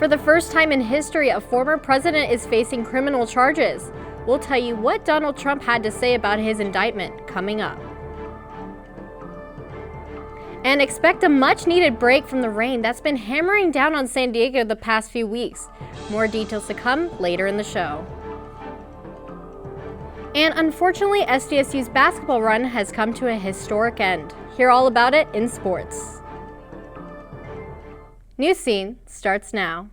For the first time in history, a former president is facing criminal charges. We'll tell you what Donald Trump had to say about his indictment coming up. And expect a much-needed break from the rain that's been hammering down on San Diego the past few weeks. More details to come later in the show. And unfortunately, SDSU's basketball run has come to a historic end. Hear all about it in sports. Newscene starts now.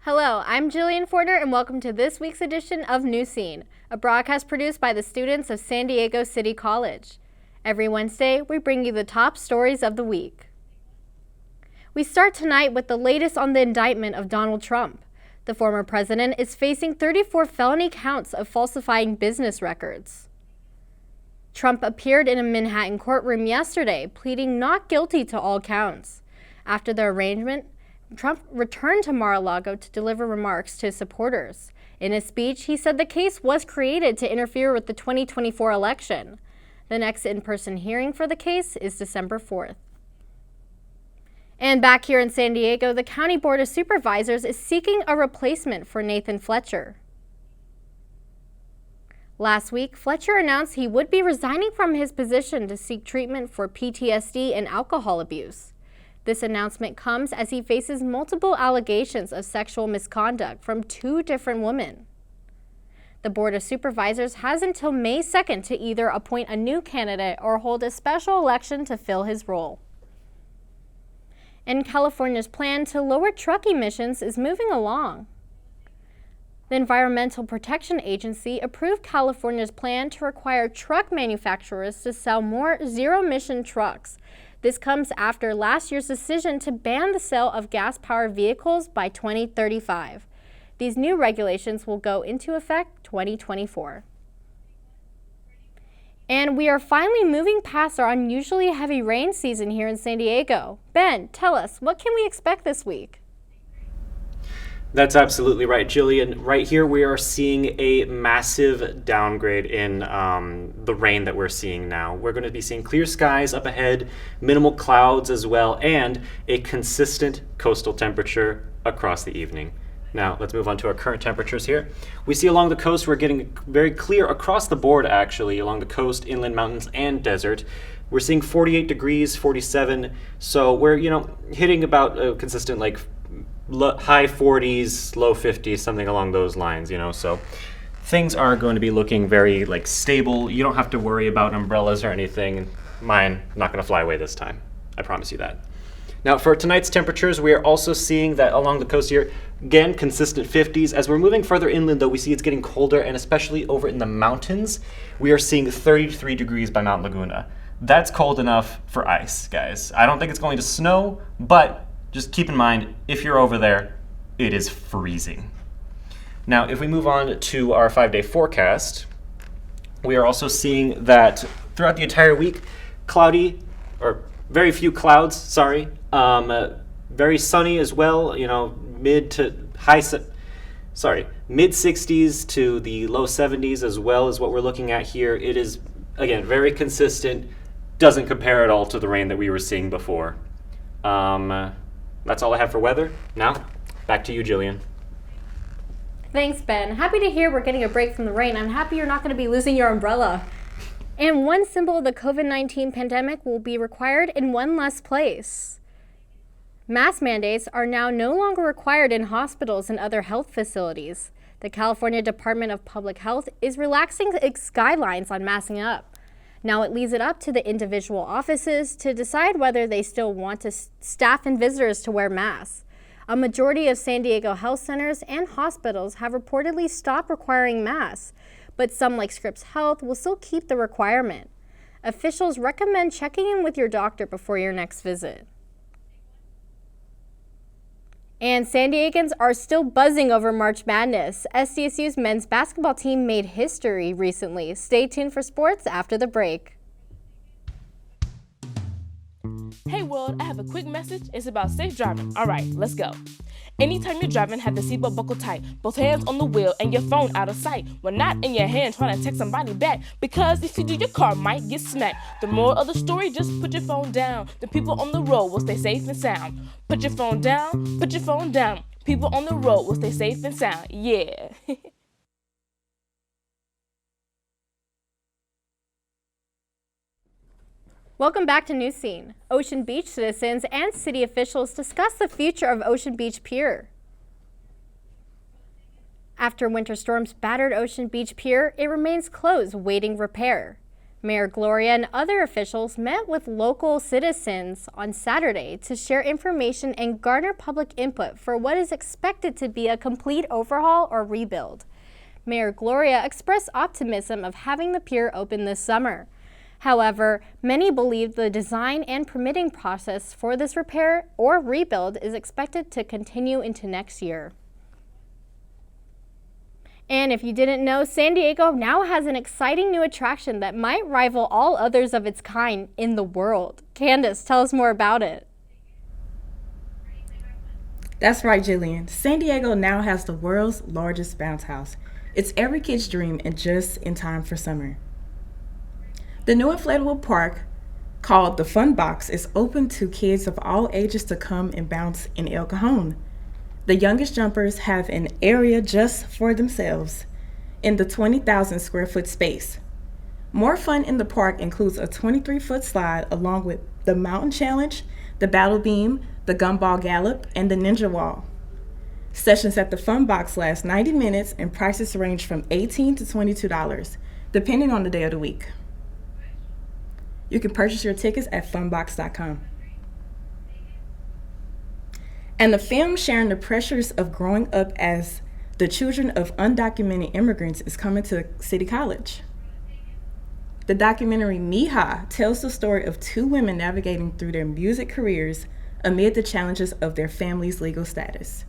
Hello, I'm Jillian Forder and welcome to this week's edition of Newscene, a broadcast produced by the students of San Diego City College. Every Wednesday, we bring you the top stories of the week. We start tonight with the latest on the indictment of Donald Trump. The former president is facing 34 felony counts of falsifying business records. Trump appeared in a Manhattan courtroom yesterday, pleading not guilty to all counts. After the arraignment, Trump returned to Mar-a-Lago to deliver remarks to his supporters. In his speech, he said the case was created to interfere with the 2024 election. The next in-person hearing for the case is December 4th. And back here in San Diego, the County Board of Supervisors is seeking a replacement for Nathan Fletcher. Last week, Fletcher announced he would be resigning from his position to seek treatment for PTSD and alcohol abuse. This announcement comes as he faces multiple allegations of sexual misconduct from 2 different women. The Board of Supervisors has until May 2nd to either appoint a new candidate or hold a special election to fill his role. And California's plan to lower truck emissions is moving along. The Environmental Protection Agency approved California's plan to require truck manufacturers to sell more zero-emission trucks. This comes after last year's decision to ban the sale of gas-powered vehicles by 2035. These new regulations will go into effect 2024. And we are finally moving past our unusually heavy rain season here in San Diego. Ben, tell us, what can we expect this week? That's absolutely right, Jillian. Right here, we are seeing a massive downgrade in the rain that we're seeing now. We're going to be seeing clear skies up ahead, minimal clouds as well, and a consistent coastal temperature across the evening. Now, let's move on to our current temperatures here. We see along the coast, we're getting very clear across the board, actually, along the coast, inland mountains, and desert. We're seeing 48 degrees, 47, so we're, hitting about a consistent, high 40s, low 50s, something along those lines, so things are going to be looking very stable. You don't have to worry about umbrellas or anything. Mine not going to fly away this time. I promise you that. Now for tonight's temperatures, we are also seeing that along the coast here, again, consistent 50s. As we're moving further inland though, we see it's getting colder, and especially over in the mountains, we are seeing 33 degrees by Mount Laguna. That's cold enough for ice, guys. I don't think it's going to snow, but just keep in mind, if you're over there, it is freezing. Now, if we move on to our 5-day forecast, we are also seeing that throughout the entire week, cloudy, or very few clouds, very sunny as well, mid 60s to the low 70s as well is what we're looking at here. It is, again, very consistent, doesn't compare at all to the rain that we were seeing before. That's all I have for weather. Now, back to you, Jillian. Thanks, Ben. Happy to hear we're getting a break from the rain. I'm happy you're not going to be losing your umbrella. And one symbol of the COVID-19 pandemic will be required in one less place. Mask mandates are now no longer required in hospitals and other health facilities. The California Department of Public Health is relaxing its guidelines on masking up. Now it leaves it up to the individual offices to decide whether they still want staff and visitors to wear masks. A majority of San Diego health centers and hospitals have reportedly stopped requiring masks, but some, like Scripps Health, will still keep the requirement. Officials recommend checking in with your doctor before your next visit. And San Diegans are still buzzing over March Madness. SDSU's men's basketball team made history recently. Stay tuned for sports after the break. Hey world, I have a quick message. It's about safe driving. All right, let's go. Anytime you're driving, have the seatbelt buckled tight, both hands on the wheel and your phone out of sight. When not in your hand trying to text somebody back, because if you do, your car might get smacked. The moral of the story, just put your phone down. The people on the road will stay safe and sound. Put your phone down, put your phone down. People on the road will stay safe and sound. Yeah. Welcome back to Newscene. Ocean Beach citizens and city officials discuss the future of Ocean Beach Pier. After winter storms battered Ocean Beach Pier, it remains closed, waiting repair. Mayor Gloria and other officials met with local citizens on Saturday to share information and garner public input for what is expected to be a complete overhaul or rebuild. Mayor Gloria expressed optimism of having the pier open this summer. However, many believe the design and permitting process for this repair or rebuild is expected to continue into next year. And if you didn't know, San Diego now has an exciting new attraction that might rival all others of its kind in the world. Candace, tell us more about it. That's right, Jillian. San Diego now has the world's largest bounce house. It's every kid's dream and just in time for summer. The new inflatable park, called the Fun Box, is open to kids of all ages to come and bounce in El Cajon. The youngest jumpers have an area just for themselves in the 20,000 square foot space. More fun in the park includes a 23-foot slide along with the Mountain Challenge, the Battle Beam, the Gumball Gallop, and the Ninja Wall. Sessions at the Fun Box last 90 minutes and prices range from $18 to $22, depending on the day of the week. You can purchase your tickets at funbox.com. And the film sharing the pressures of growing up as the children of undocumented immigrants is coming to City College. The documentary Mija tells the story of two women navigating through their music careers amid the challenges of their family's legal status.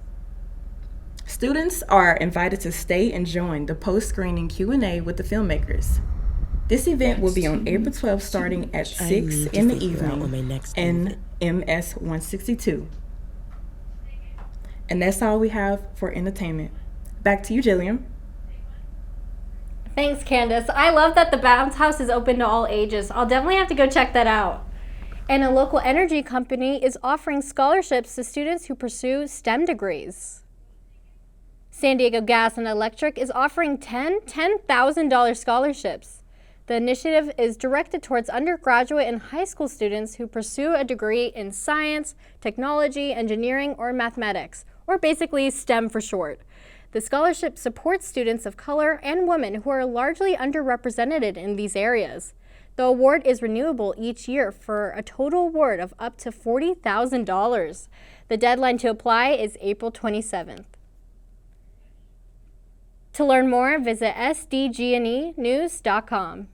Students are invited to stay and join the post-screening Q&A with the filmmakers. This event will be on April 12th starting at 6 in the evening in MS 162. And that's all we have for entertainment. Back to you, Jillian. Thanks, Candace. I love that the bounce house is open to all ages. I'll definitely have to go check that out. And a local energy company is offering scholarships to students who pursue STEM degrees. San Diego Gas and Electric is offering $10,000 scholarships. The initiative is directed towards undergraduate and high school students who pursue a degree in science, technology, engineering, or mathematics, or basically STEM for short. The scholarship supports students of color and women who are largely underrepresented in these areas. The award is renewable each year for a total award of up to $40,000. The deadline to apply is April 27th. To learn more, visit sdgnenews.com.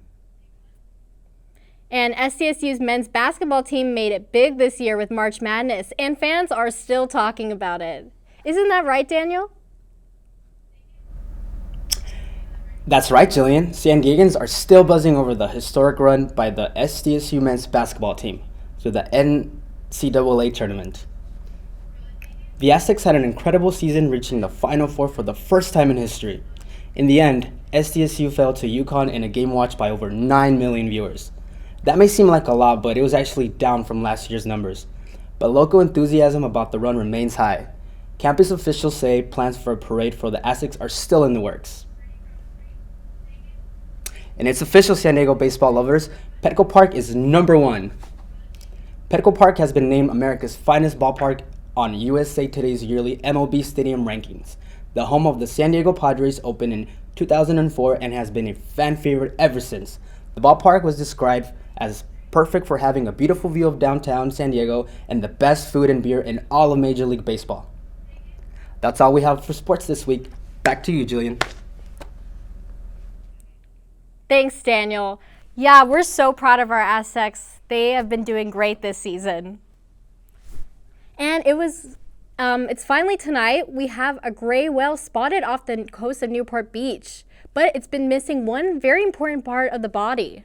And SDSU's men's basketball team made it big this year with March Madness, and fans are still talking about it. Isn't that right, Daniel? That's right, Jillian. San Diegans are still buzzing over the historic run by the SDSU men's basketball team to the NCAA tournament. The Aztecs had an incredible season, reaching the Final Four for the first time in history. In the end, SDSU fell to UConn in a game watched by over 9 million viewers. That may seem like a lot, but it was actually down from last year's numbers. But local enthusiasm about the run remains high. Campus officials say plans for a parade for the Aztecs are still in the works. And it's official, San Diego baseball lovers, Petco Park is number one. Petco Park has been named America's finest ballpark on USA Today's yearly MLB Stadium rankings. The home of the San Diego Padres opened in 2004 and has been a fan favorite ever since. The ballpark was described as perfect for having a beautiful view of downtown San Diego and the best food and beer in all of Major League Baseball. That's all we have for sports this week. Back to you, Jillian. Thanks, Daniel. Yeah, we're so proud of our Aztecs. They have been doing great this season. And it was It's finally tonight. We have a gray whale spotted off the coast of Newport Beach, but it's been missing one very important part of the body.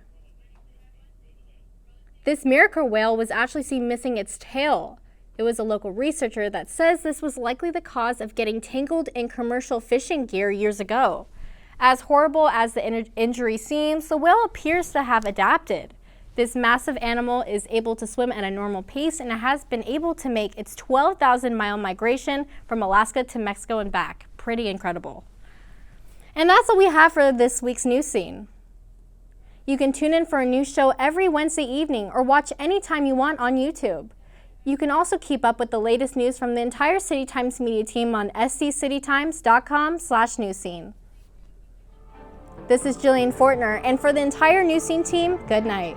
This miracle whale was actually seen missing its tail. It was a local researcher that says this was likely the cause of getting tangled in commercial fishing gear years ago. As horrible as the injury seems, the whale appears to have adapted. This massive animal is able to swim at a normal pace and it has been able to make its 12,000-mile migration from Alaska to Mexico and back. Pretty incredible. And that's what we have for this week's Newscene. You can tune in for a new show every Wednesday evening or watch anytime you want on YouTube. You can also keep up with the latest news from the entire City Times media team on sdcitytimes.com/newscene. This is Jillian Fortner, and for the entire Newscene team, good night.